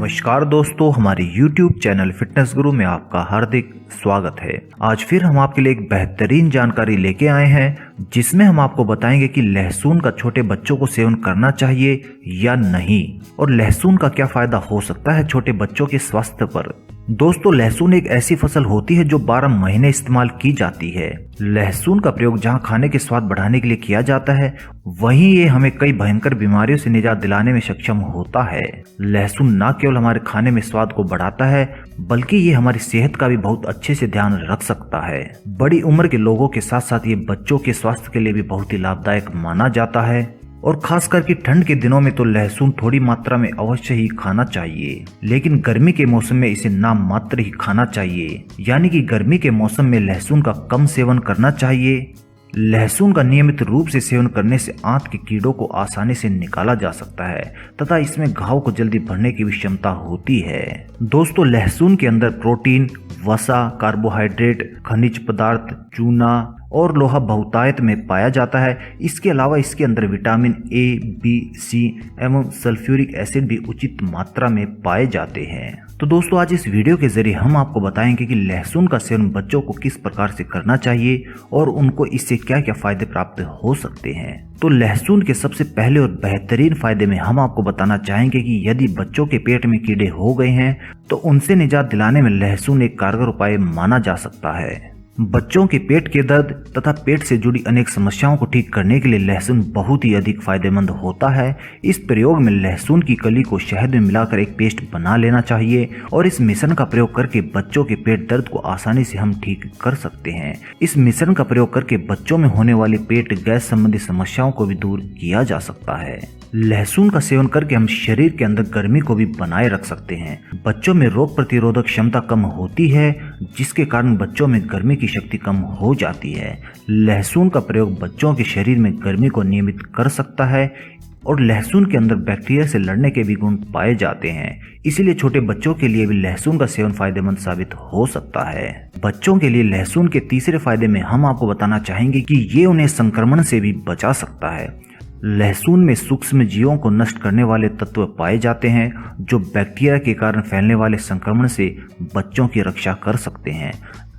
नमस्कार दोस्तों, हमारे YouTube चैनल फिटनेस गुरु में आपका हार्दिक स्वागत है। आज फिर हम आपके लिए एक बेहतरीन जानकारी लेके आए हैं जिसमें हम आपको बताएंगे कि लहसुन का छोटे बच्चों को सेवन करना चाहिए या नहीं और लहसुन का क्या फायदा हो सकता है छोटे बच्चों के स्वास्थ्य पर। दोस्तों, लहसुन एक ऐसी फसल होती है जो 12 महीने इस्तेमाल की जाती है। लहसुन का प्रयोग जहां खाने के स्वाद बढ़ाने के लिए किया जाता है, वहीं ये हमें कई भयंकर बीमारियों से निजात दिलाने में सक्षम होता है। लहसुन न केवल हमारे खाने में स्वाद को बढ़ाता है, बल्कि ये हमारी सेहत का भी बहुत अच्छे से ध्यान रख सकता है। बड़ी उम्र के लोगों के साथ साथ ये बच्चों के स्वास्थ्य के लिए भी बहुत ही लाभदायक माना जाता है और खास करके ठंड के दिनों में तो लहसुन थोड़ी मात्रा में अवश्य ही खाना चाहिए, लेकिन गर्मी के मौसम में इसे नाम मात्र ही खाना चाहिए। यानी कि गर्मी के मौसम में लहसुन का कम सेवन करना चाहिए। लहसुन का नियमित रूप से सेवन करने से आंत के कीड़ों को आसानी से निकाला जा सकता है तथा इसमें घाव को जल्दी भरने की भी क्षमता होती है। दोस्तों, लहसुन के अंदर प्रोटीन, वसा, कार्बोहाइड्रेट, खनिज पदार्थ, चूना और लोहा बहुतायत में पाया जाता है। इसके अलावा इसके अंदर विटामिन ए, बी, सी एवं सल्फ्यूरिक एसिड भी उचित मात्रा में पाए जाते हैं। तो दोस्तों, आज इस वीडियो के जरिए हम आपको बताएंगे कि लहसुन का सेवन बच्चों को किस प्रकार से करना चाहिए और उनको इससे क्या क्या फायदे प्राप्त हो सकते हैं। तो लहसुन के सबसे पहले और बेहतरीन फायदे में हम आपको बताना चाहेंगे कि यदि बच्चों के पेट में कीड़े हो गए हैं तो उनसे निजात दिलाने में लहसुन एक कारगर उपाय माना जा सकता है। बच्चों के पेट के दर्द तथा पेट से जुड़ी अनेक समस्याओं को ठीक करने के लिए लहसुन बहुत ही अधिक फायदेमंद होता है। इस प्रयोग में लहसुन की कली को शहद में मिलाकर एक पेस्ट बना लेना चाहिए और इस मिश्रण का प्रयोग करके बच्चों के पेट दर्द को आसानी से हम ठीक कर सकते हैं। इस मिश्रण का प्रयोग करके बच्चों में होने वाली पेट गैस संबंधी समस्याओं को भी दूर किया जा सकता है। लहसुन का सेवन करके हम शरीर के अंदर गर्मी को भी बनाए रख सकते हैं। बच्चों में रोग प्रतिरोधक क्षमता कम होती है, जिसके कारण बच्चों में गर्मी की शक्ति कम हो जाती है। लहसुन का प्रयोग बच्चों के शरीर में गर्मी को नियमित कर सकता है और लहसुन के अंदर बैक्टीरिया से लड़ने के भी गुण पाए जाते हैं। इसीलिए छोटे बच्चों के लिए भी लहसुन का सेवन फायदेमंद साबित हो सकता है। बच्चों के लिए लहसुन के तीसरे फायदे में हम आपको बताना चाहेंगे कि ये उन्हें संक्रमण से भी बचा सकता है। लहसुन में सूक्ष्म जीवों को नष्ट करने वाले तत्व पाए जाते हैं जो बैक्टीरिया के कारण फैलने वाले संक्रमण से बच्चों की रक्षा कर सकते हैं।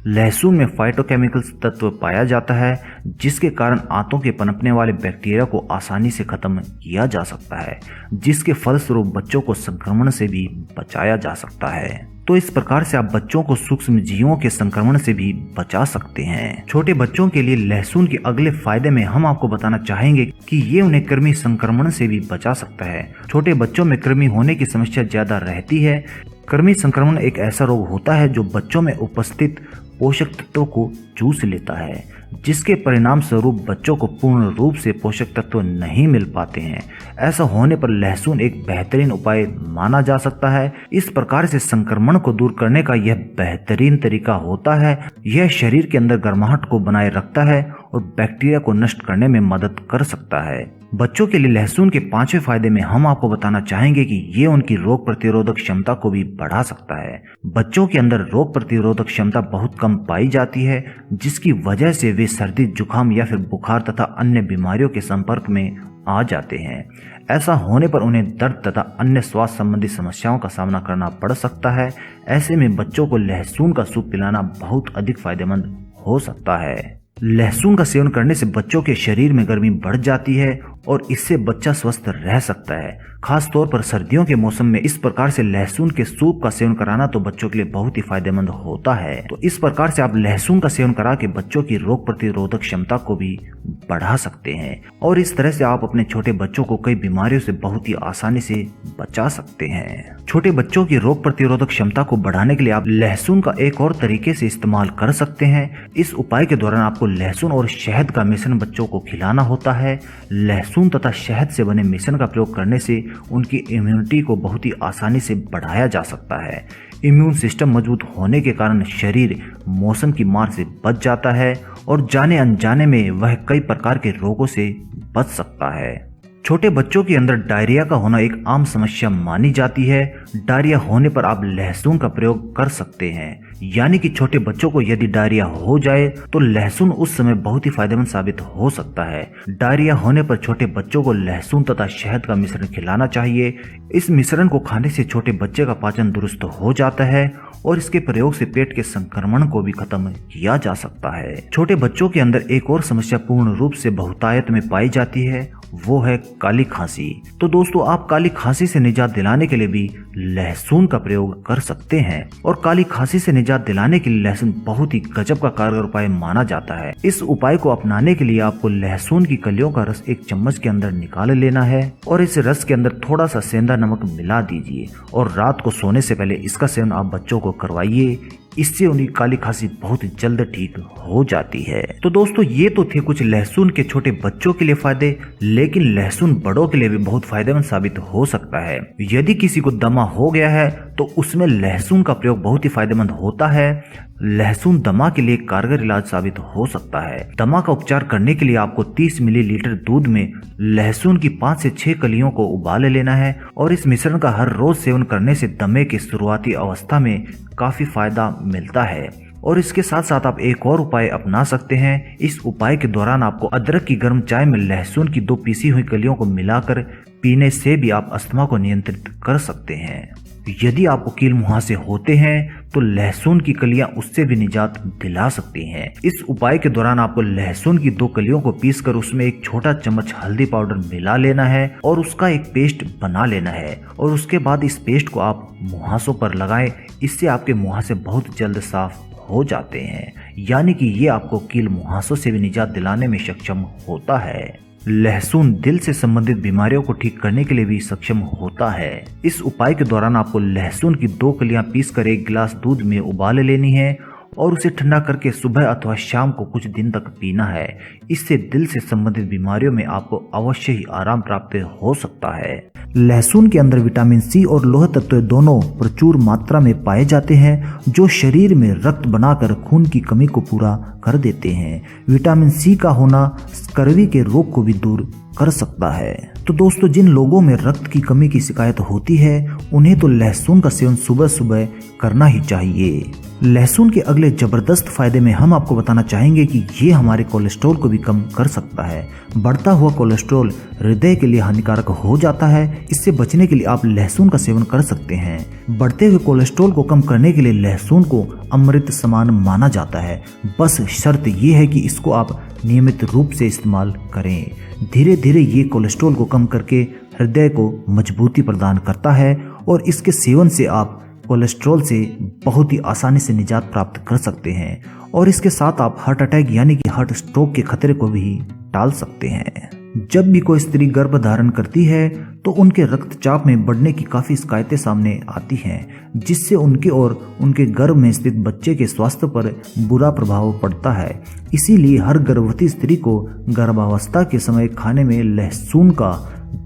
लहसुन में फाइटोकेमिकल्स तत्व पाया जाता है जिसके कारण आंतों के पनपने वाले बैक्टीरिया को आसानी से खत्म किया जा सकता है, जिसके फलस्वरूप बच्चों को संक्रमण से भी बचाया जा सकता है। तो इस प्रकार से आप बच्चों को सूक्ष्म जीवों के संक्रमण से भी बचा सकते हैं। छोटे बच्चों के लिए लहसुन के अगले फायदे में हम आपको बताना चाहेंगे कि ये उन्हें कृमि संक्रमण से भी बचा सकता है। छोटे बच्चों में कृमि होने की समस्या ज्यादा रहती है। कृमि संक्रमण एक ऐसा रोग होता है जो बच्चों में उपस्थित पोषक तत्वों को चूस लेता है, जिसके परिणाम स्वरूप बच्चों को पूर्ण रूप से पोषक तत्व नहीं मिल पाते हैं। ऐसा होने पर लहसुन एक बेहतरीन उपाय माना जा सकता है। इस प्रकार से संक्रमण को दूर करने का यह बेहतरीन तरीका होता है। यह शरीर के अंदर गर्माहट को बनाए रखता है और बैक्टीरिया को नष्ट करने में मदद कर सकता है। बच्चों के लिए लहसुन के पांचवें फायदे में हम आपको बताना चाहेंगे कि ये उनकी रोग प्रतिरोधक क्षमता को भी बढ़ा सकता है। बच्चों के अंदर रोग प्रतिरोधक क्षमता बहुत कम पाई जाती है, जिसकी वजह से वे सर्दी, जुकाम या फिर बुखार तथा अन्य बीमारियों के संपर्क में आ जाते हैं। ऐसा होने पर उन्हें दर्द तथा अन्य स्वास्थ्य संबंधी समस्याओं का सामना करना पड़ सकता है। ऐसे में बच्चों को लहसुन का सूप पिलाना बहुत अधिक फायदेमंद हो सकता है। लहसुन का सेवन करने से बच्चों के शरीर में गर्मी बढ़ जाती है और इससे बच्चा स्वस्थ रह सकता है। खास तौर पर सर्दियों के मौसम में इस प्रकार से लहसुन के सूप का सेवन कराना तो बच्चों के लिए बहुत ही फायदेमंद होता है। तो इस प्रकार से आप लहसुन का सेवन करा के बच्चों की रोग प्रतिरोधक क्षमता को भी बढ़ा सकते हैं और इस तरह से आप अपने छोटे बच्चों को कई बीमारियों से बहुत ही आसानी से बचा सकते हैं। छोटे बच्चों की रोग प्रतिरोधक क्षमता को बढ़ाने के लिए आप लहसुन का एक और तरीके से इस्तेमाल कर सकते हैं। इस उपाय के दौरान आपको लहसुन और शहद का मिश्रण बच्चों को खिलाना होता है। लहसुन तथा शहद से बने मिश्रण का प्रयोग करने से उनकी इम्यूनिटी को बहुत ही आसानी से बढ़ाया जा सकता है। इम्यून सिस्टम मजबूत होने के कारण शरीर मौसम की मार से बच जाता है और जाने अनजाने में वह कई प्रकार के रोगों से बच सकता है। छोटे बच्चों के अंदर डायरिया का होना एक आम समस्या मानी जाती है। डायरिया होने पर आप लहसुन का प्रयोग कर सकते हैं, यानी कि छोटे बच्चों को यदि डायरिया हो जाए तो लहसुन उस समय बहुत ही फायदेमंद साबित हो सकता है। डायरिया होने पर छोटे बच्चों को लहसुन तथा शहद का मिश्रण खिलाना चाहिए। इस मिश्रण को खाने से छोटे बच्चे का पाचन दुरुस्त हो जाता है और इसके प्रयोग से पेट के संक्रमण को भी खत्म किया जा सकता है। छोटे बच्चों के अंदर एक और समस्या पूर्ण रूप से बहुतायत में पाई जाती है, वो है काली खांसी। तो दोस्तों, आप काली खांसी से निजात दिलाने के लिए भी लहसुन का प्रयोग कर सकते हैं और काली खांसी से निजात दिलाने के लिए लहसुन बहुत ही गजब का कारगर उपाय माना जाता है। इस उपाय को अपनाने के लिए आपको लहसुन की कलियों का रस एक चम्मच के अंदर निकाल लेना है और इस रस के अंदर थोड़ा सा सेंधा नमक मिला दीजिए और रात को सोने से पहले इसका सेवन आप बच्चों को करवाइए। इससे उन्हें काली खांसी बहुत जल्द ठीक हो जाती है। तो दोस्तों, ये तो थे कुछ लहसुन के छोटे बच्चों के लिए फायदे, लेकिन लहसुन बड़ों के लिए भी बहुत फायदेमंद साबित हो सकता है। यदि किसी को दमा हो गया है तो उसमें लहसुन का प्रयोग बहुत ही फायदेमंद होता है। लहसुन दमा के लिए कारगर इलाज साबित हो सकता है। दमा का उपचार करने के लिए आपको 30 मिलीलीटर दूध में लहसुन की 5 से 6 कलियों को उबाल लेना है और इस मिश्रण का हर रोज सेवन करने से दमे की शुरुआती अवस्था में काफी फायदा मिलता है। और इसके साथ साथ आप एक और उपाय अपना सकते हैं। इस उपाय के दौरान आपको अदरक की गर्म चाय में लहसुन की 2 पीसी हुई कलियों को मिलाकर पीने से भी आप अस्थमा को नियंत्रित कर सकते हैं। यदि आपको कील मुहासे होते हैं तो लहसुन की कलियां उससे भी निजात दिला सकती हैं। इस उपाय के दौरान आपको लहसुन की 2 कलियों को पीसकर उसमें एक छोटा चम्मच हल्दी पाउडर मिला लेना है और उसका एक पेस्ट बना लेना है और उसके बाद इस पेस्ट को आप मुहासों पर लगाएं। इससे आपके मुहासे बहुत जल्द साफ हो जाते हैं, यानी कि ये आपको कील मुहासों से भी निजात दिलाने में सक्षम होता है। लहसुन दिल से संबंधित बीमारियों को ठीक करने के लिए भी सक्षम होता है। इस उपाय के दौरान आपको लहसुन की 2 कलियां पीसकर 1 गिलास दूध में उबाल लेनी है और उसे ठंडा करके सुबह अथवा शाम को कुछ दिन तक पीना है। इससे दिल से संबंधित बीमारियों में आपको अवश्य ही आराम प्राप्त हो सकता है। लहसुन के अंदर विटामिन सी और लौह तत्व दोनों प्रचुर मात्रा में पाए जाते हैं, जो शरीर में रक्त बनाकर खून की कमी को पूरा कर देते हैं। विटामिन सी का होना स्कर्वी के रोग को भी दूर कर सकता है। तो दोस्तों, जिन लोगों में रक्त की कमी की शिकायत होती है उन्हें तो लहसुन का सेवन सुबह सुबह करना ही चाहिए। लहसुन के अगले जबरदस्त फायदे में हम आपको बताना चाहेंगे कि ये हमारे कोलेस्ट्रॉल को भी कम कर सकता है। बढ़ता हुआ कोलेस्ट्रॉल हृदय के लिए हानिकारक हो जाता है। इससे बचने के लिए आप लहसुन का सेवन कर सकते हैं। बढ़ते हुए कोलेस्ट्रॉल को कम करने के लिए लहसुन को अमृत समान माना जाता है। बस शर्त ये है कि इसको आप नियमित रूप से इस्तेमाल करें। धीरे धीरे ये कोलेस्ट्रॉल को कम करके हृदय को मजबूती प्रदान करता है और इसके सेवन से आप कोलेस्ट्रॉल से बहुत ही आसानी से निजात प्राप्त कर सकते हैं और इसके साथ आप हार्ट अटैक यानी कि हार्ट स्ट्रोक के खतरे को भी टाल सकते हैं। जब भी कोई स्त्री गर्भ धारण करती है तो उनके रक्तचाप में बढ़ने की काफी शिकायतें सामने आती हैं, जिससे उनके और उनके गर्भ में स्थित बच्चे के स्वास्थ्य पर बुरा प्रभाव पड़ता है। इसीलिए हर गर्भवती स्त्री को गर्भावस्था के समय खाने में लहसुन का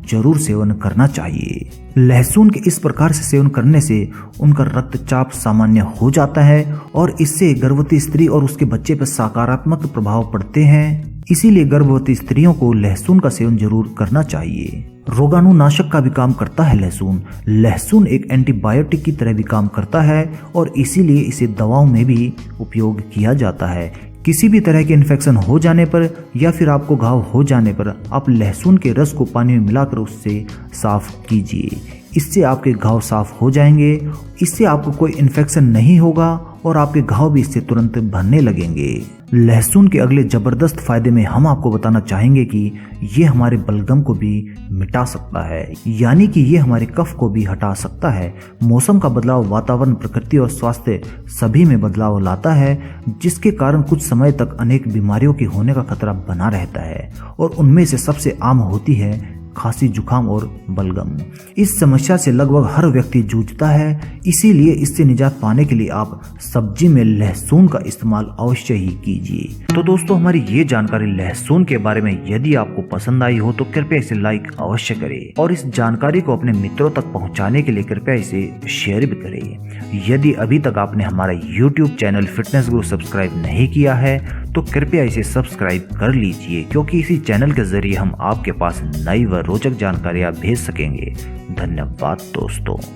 जरूर सेवन करना चाहिए। लहसुन के इस प्रकार से सेवन करने से उनका रक्तचाप सामान्य हो जाता है और इससे गर्भवती स्त्री और उसके बच्चे पर सकारात्मक प्रभाव पड़ते हैं। इसीलिए गर्भवती स्त्रियों को लहसुन का सेवन जरूर करना चाहिए। रोगाणुनाशक का भी काम करता है लहसुन। लहसुन एक एंटीबायोटिक की तरह भी काम करता है और इसीलिए इसे दवाओं में भी उपयोग किया जाता है। किसी भी तरह के इन्फेक्शन हो जाने पर या फिर आपको घाव हो जाने पर आप लहसुन के रस को पानी में मिलाकर उससे साफ कीजिए। इससे आपके घाव साफ हो जाएंगे। इससे आपको कोई इन्फेक्शन नहीं होगा और आपके घाव भी इससे तुरंत भरने लगेंगे। लहसुन के अगले जबरदस्त फायदे में हम आपको बताना चाहेंगे कि ये हमारे बलगम को भी मिटा सकता है, यानी कि ये हमारे कफ को भी हटा सकता है। मौसम का बदलाव वातावरण, प्रकृति और स्वास्थ्य सभी में बदलाव लाता है, जिसके कारण कुछ समय तक अनेक बीमारियों के होने का खतरा बना रहता है और उनमें से सबसे आम होती है खांसी, जुकाम और बलगम। इस समस्या से लगभग हर व्यक्ति जूझता है। इसीलिए इससे निजात पाने के लिए आप सब्जी में लहसुन का इस्तेमाल अवश्य ही कीजिए। तो दोस्तों, हमारी ये जानकारी लहसुन के बारे में यदि आपको पसंद आई हो तो कृपया इसे लाइक अवश्य करें और इस जानकारी को अपने मित्रों तक पहुंचाने के लिए कृपया इसे शेयर भी करें। यदि अभी तक आपने हमारा YouTube चैनल फिटनेस गुरु सब्सक्राइब नहीं किया है तो कृपया इसे सब्सक्राइब कर लीजिए, क्योंकि इसी चैनल के जरिए हम आपके पास नई व रोचक जानकारियाँ भेज सकेंगे। धन्यवाद दोस्तों।